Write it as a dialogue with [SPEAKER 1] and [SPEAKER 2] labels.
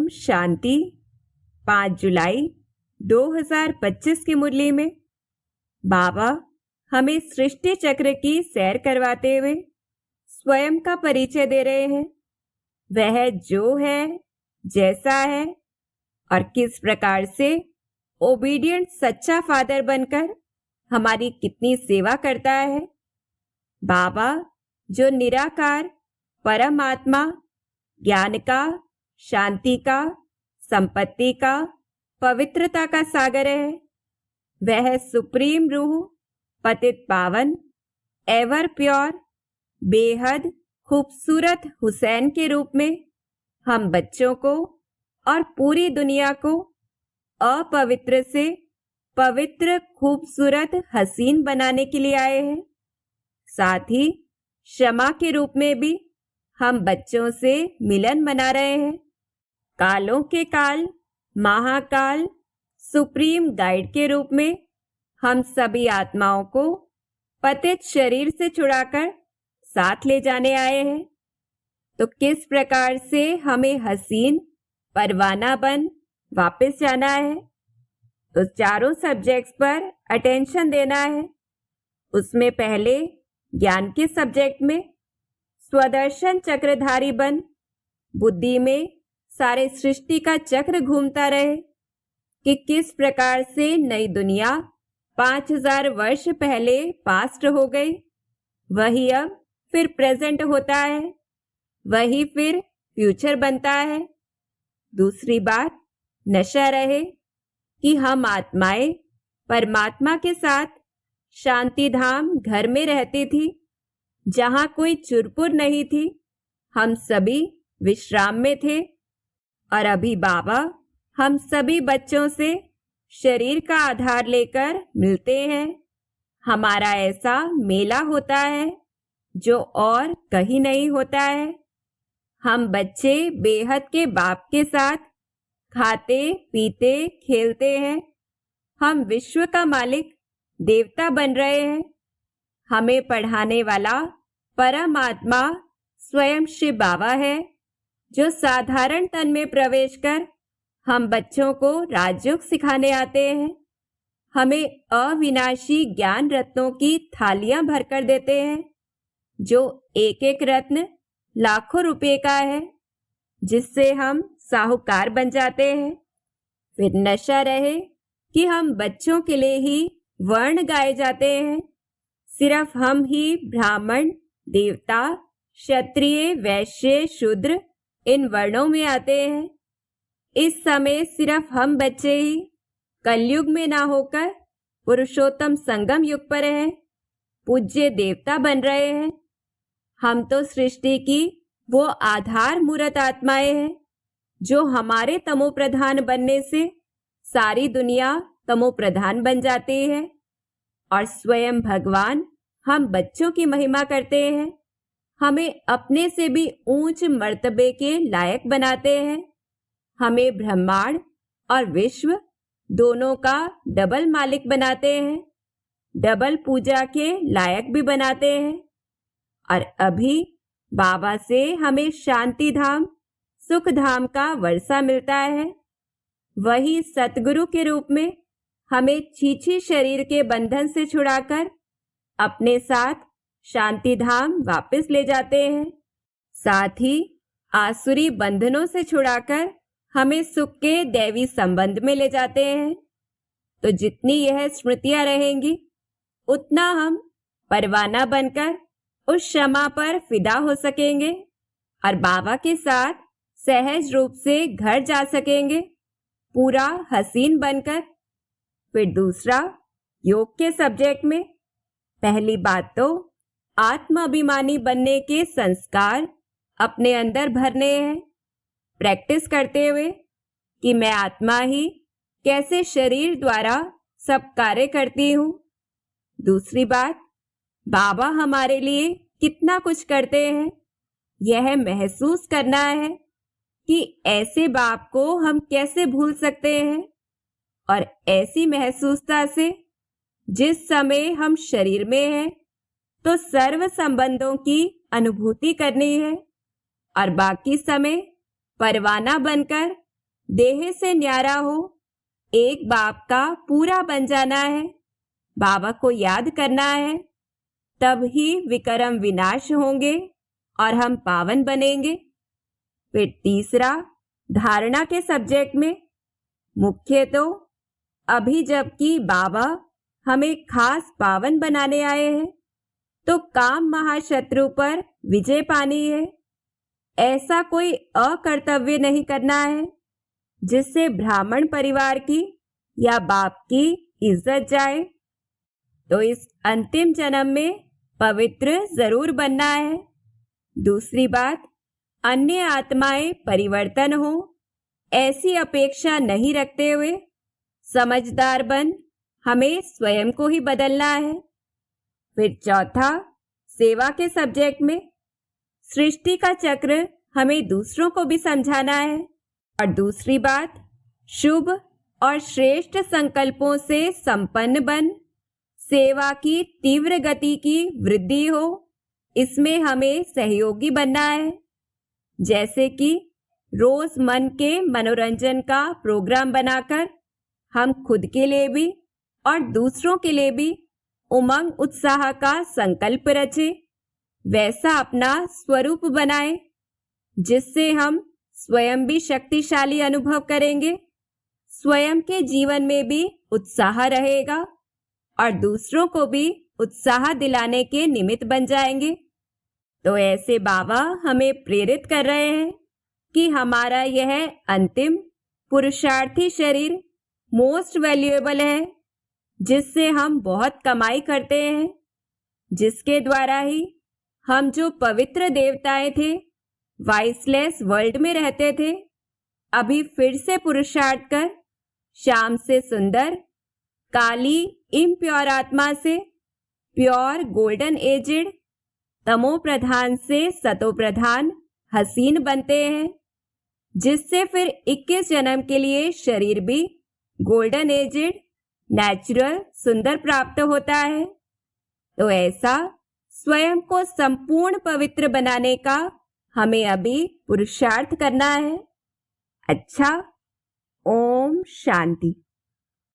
[SPEAKER 1] ओम शांति। 5 जुलाई 2025 की मुरली में बाबा हमें सृष्टि चक्र की सैर करवाते हुए स्वयं का परिचय दे रहे हैं। वह जो है, जैसा है और किस प्रकार से ओबीडिएंट सच्चा फादर बनकर हमारी कितनी सेवा करता है। बाबा जो निराकार परमात्मा, ज्ञान का, शांति का, संपत्ति का, पवित्रता का सागर है, वह सुप्रीम रूह, पतित पावन, एवर प्योर, बेहद खूबसूरत हुसैन के रूप में हम बच्चों को और पूरी दुनिया को अपवित्र से पवित्र, खूबसूरत, हसीन बनाने के लिए आए हैं। साथ ही क्षमा के रूप में भी हम बच्चों से मिलन मना रहे हैं। कालों के काल, महाकाल, सुप्रीम गाइड के रूप में हम सभी आत्माओं को पतित शरीर से छुड़ाकर साथ ले जाने आए हैं। तो किस प्रकार से हमें हसीन परवाना बन वापस जाना है, तो चारों सब्जेक्ट्स पर अटेंशन देना है। उसमें पहले ज्ञान के सब्जेक्ट में स्वदर्शन चक्रधारी बन बुद्धि में सारे सृष्टि का चक्र घूमता रहे कि किस प्रकार से नई दुनिया 5000 वर्ष पहले पास्ट हो गई, वही अब फिर प्रेजेंट होता है, वही फिर फ्यूचर बनता है। दूसरी बात, नशा रहे कि हम आत्माएं परमात्मा के साथ शांति धाम घर में रहती थी, जहां कोई चुरपुर नहीं थी। हम सभी विश्राम में थे और अभी बाबा हम सभी बच्चों से शरीर का आधार लेकर मिलते हैं। हमारा ऐसा मेला होता है जो और कहीं नहीं होता है। हम बच्चे बेहद के बाप के साथ खाते, पीते, खेलते हैं। हम विश्व का मालिक देवता बन रहे हैं। हमें पढ़ाने वाला परमात्मा स्वयं शिव बाबा है, जो साधारण तन में प्रवेश कर हम बच्चों को राजयोग सिखाने आते हैं। हमें अविनाशी ज्ञान रत्नों की थालियां भरकर देते हैं, जो एक एक रत्न लाखों रुपए का है, जिससे हम साहूकार बन जाते हैं। फिर नशा रहे कि हम बच्चों के लिए ही वर्ण गाए जाते हैं। सिर्फ हम ही ब्राह्मण, देवता, क्षत्रिय, वैश्य, शूद्र इन वर्णों में आते हैं। इस समय सिर्फ हम बच्चे ही कलयुग में ना होकर पुरुषोत्तम संगम युग पर हैं, पूज्य देवता बन रहे हैं। हम तो सृष्टि की वो आधार मूर्त आत्माएं हैं, जो हमारे तमो प्रधान बनने से सारी दुनिया तमो प्रधान बन जाती है और स्वयं भगवान हम बच्चों की महिमा करते हैं। हमें अपने से भी ऊंच मर्तबे के लायक बनाते हैं। हमें ब्रह्मांड और विश्व दोनों का डबल मालिक बनाते हैं, डबल पूजा के लायक भी बनाते हैं। और अभी बाबा से हमें शांति धाम, सुख धाम का वर्षा मिलता है। वही सतगुरु के रूप में हमें छीछी शरीर के बंधन से छुड़ाकर अपने साथ शांति धाम वापस ले जाते हैं। साथ ही आसुरी बंधनों से छुड़ाकर हमें सुख के दैवी संबंध में ले जाते हैं। तो जितनी यह स्मृतियां रहेंगी, उतना हम परवाना बनकर उस क्षमा पर फिदा हो सकेंगे और बाबा के साथ सहज रूप से घर जा सकेंगे, पूरा हसीन बनकर। फिर दूसरा, योग के सब्जेक्ट में पहली बात तो आत्म अभिमानी बनने के संस्कार अपने अंदर भरने हैं, प्रैक्टिस करते हुए कि मैं आत्मा ही कैसे शरीर द्वारा सब कार्य करती हूँ। दूसरी बात, बाबा हमारे लिए कितना कुछ करते हैं, यह महसूस करना है कि ऐसे बाप को हम कैसे भूल सकते हैं। और ऐसी महसूसता से जिस समय हम शरीर में हैं, तो सर्व संबंधों की अनुभूति करनी है और बाकी समय परवाना बनकर देह से न्यारा हो, एक बाप का पूरा बन जाना है, बाबा को याद करना है, तब ही विकर्म विनाश होंगे और हम पावन बनेंगे। फिर तीसरा, धारणा के सब्जेक्ट में मुख्य तो अभी जबकि बाबा हमें खास पावन बनाने आए हैं, तो काम महाशत्रु पर विजय पानी है। ऐसा कोई अकर्तव्य नहीं करना है जिससे ब्राह्मण परिवार की या बाप की इज्जत जाए। तो इस अंतिम जन्म में पवित्र जरूर बनना है। दूसरी बात, अन्य आत्माएं परिवर्तन हो ऐसी अपेक्षा नहीं रखते हुए समझदार बन हमें स्वयं को ही बदलना है। फिर चौथा, सेवा के सब्जेक्ट में सृष्टि का चक्र हमें दूसरों को भी समझाना है। और दूसरी बात, शुभ और श्रेष्ठ संकल्पों से संपन्न बन सेवा की तीव्र गति की वृद्धि हो, इसमें हमें सहयोगी बनना है। जैसे कि रोज मन के मनोरंजन का प्रोग्राम बनाकर हम खुद के लिए भी और दूसरों के लिए भी उमंग उत्साह का संकल्प रचे, वैसा अपना स्वरूप बनाए जिससे हम स्वयं भी शक्तिशाली अनुभव करेंगे, स्वयं के जीवन में भी उत्साह रहेगा और दूसरों को भी उत्साह दिलाने के निमित्त बन जाएंगे। तो ऐसे बाबा हमें प्रेरित कर रहे हैं कि हमारा यह अंतिम पुरुषार्थी शरीर मोस्ट वैल्यूएबल है, जिससे हम बहुत कमाई करते हैं, जिसके द्वारा ही हम जो पवित्र देवताएं थे, वाइसलेस वर्ल्ड में रहते थे, अभी फिर से पुरुषार्थ कर शाम से सुंदर काली इम्प्योर आत्मा से प्योर गोल्डन एजेड, तमो प्रधान से सतो प्रधान हसीन बनते हैं, जिससे फिर 21 जन्म के लिए शरीर भी गोल्डन एजेड नेचुरल सुंदर प्राप्त होता है। तो ऐसा स्वयं को संपूर्ण पवित्र बनाने का हमें अभी पुरुषार्थ करना है। अच्छा, ओम शांति।